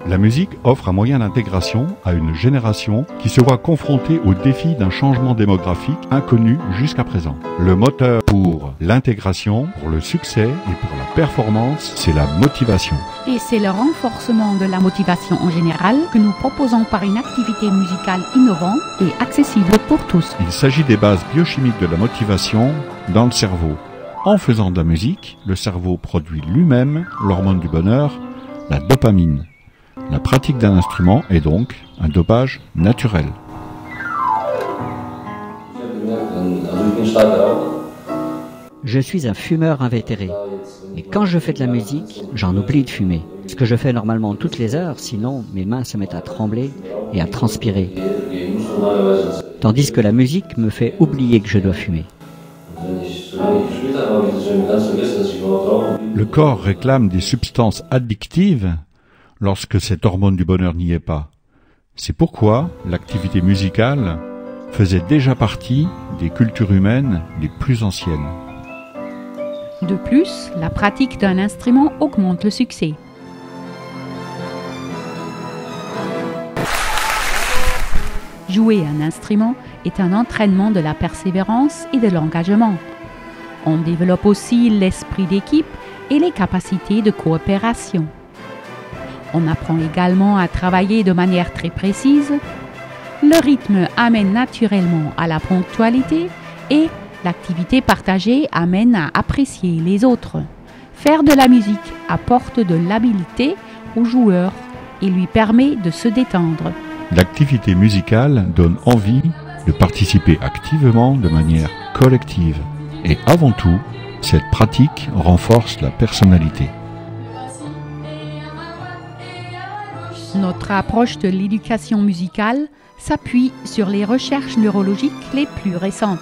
La musique offre un moyen d'intégration à une génération qui se voit confrontée au défi d'un changement démographique inconnu jusqu'à présent. Le moteur pour l'intégration, pour le succès et pour la performance, c'est la motivation. Et c'est le renforcement de la motivation en général que nous proposons par une activité musicale innovante et accessible pour tous. Il s'agit des bases biochimiques de la motivation dans le cerveau. En faisant de la musique, le cerveau produit lui-même l'hormone du bonheur, la dopamine. La pratique d'un instrument est donc un dopage naturel. Je suis un fumeur invétéré. Et quand je fais de la musique, j'en oublie de fumer. Ce que je fais normalement toutes les heures, sinon mes mains se mettent à trembler et à transpirer. Tandis que la musique me fait oublier que je dois fumer. Le corps réclame des substances addictives lorsque cette hormone du bonheur n'y est pas. C'est pourquoi l'activité musicale faisait déjà partie des cultures humaines les plus anciennes. De plus, la pratique d'un instrument augmente le succès. Jouer un instrument est un entraînement de la persévérance et de l'engagement. On développe aussi l'esprit d'équipe et les capacités de coopération. On apprend également à travailler de manière très précise. Le rythme amène naturellement à la ponctualité et l'activité partagée amène à apprécier les autres. Faire de la musique apporte de l'habileté au joueur et lui permet de se détendre. L'activité musicale donne envie de participer activement de manière collective. Et avant tout, cette pratique renforce la personnalité. Notre approche de l'éducation musicale s'appuie sur les recherches neurologiques les plus récentes.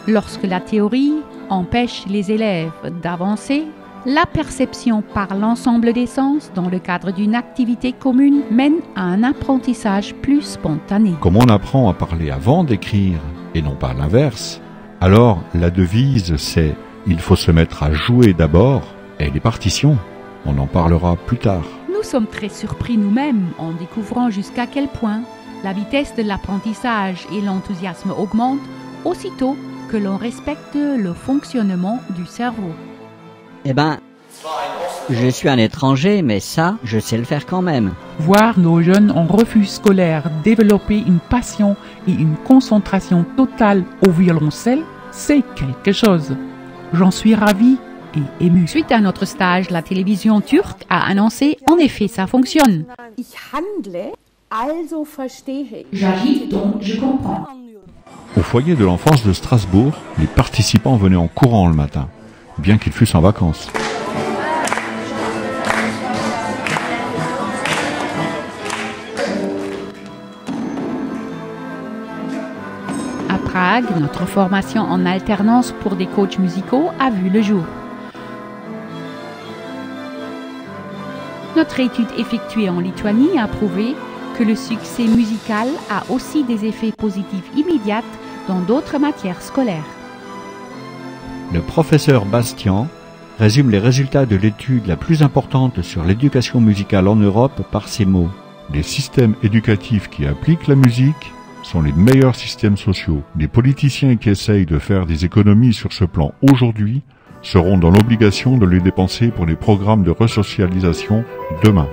Lorsque la théorie empêche les élèves d'avancer, la perception par l'ensemble des sens dans le cadre d'une activité commune mène à un apprentissage plus spontané. Comme on apprend à parler avant d'écrire et non pas l'inverse, alors la devise c'est « il faut se mettre à jouer d'abord » et les partitions, on en parlera plus tard. Nous sommes très surpris nous-mêmes en découvrant jusqu'à quel point la vitesse de l'apprentissage et l'enthousiasme augmentent aussitôt que l'on respecte le fonctionnement du cerveau. Eh ben, je suis un étranger, mais ça, je sais le faire quand même. Voir nos jeunes en refus scolaire développer une passion et une concentration totale au violoncelle, c'est quelque chose. J'en suis ravi et ému. Suite à notre stage, la télévision turque a annoncé « En effet, ça fonctionne ». J'agis, donc je comprends. Au foyer de l'enfance de Strasbourg, les participants venaient en courant le matin, bien qu'ils fussent en vacances. À Prague, notre formation en alternance pour des coachs musicaux a vu le jour. Notre étude effectuée en Lituanie a prouvé que le succès musical a aussi des effets positifs immédiats dans d'autres matières scolaires. Le professeur Bastian résume les résultats de l'étude la plus importante sur l'éducation musicale en Europe par ces mots. Les systèmes éducatifs qui appliquent la musique sont les meilleurs systèmes sociaux. Les politiciens qui essayent de faire des économies sur ce plan aujourd'hui seront dans l'obligation de les dépenser pour les programmes de resocialisation demain.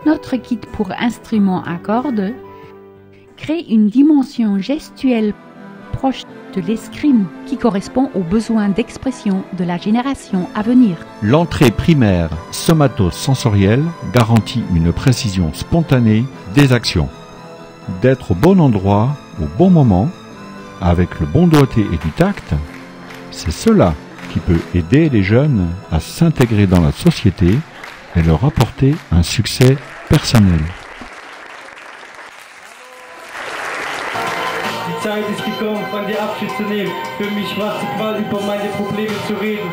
Notre kit pour instruments à cordes crée une dimension gestuelle proche de l'escrime qui correspond aux besoins d'expression de la génération à venir. L'entrée primaire somatosensorielle garantit une précision spontanée des actions. D'être au bon endroit, au bon moment, avec le bon doigté et du tact, c'est cela qui peut aider les jeunes à s'intégrer dans la société et leur apporter un succès personnel. Die Zeit ist gekommen, fang dir Abschied zu nehmen. Für mich war es die Qual, über meine Probleme zu reden.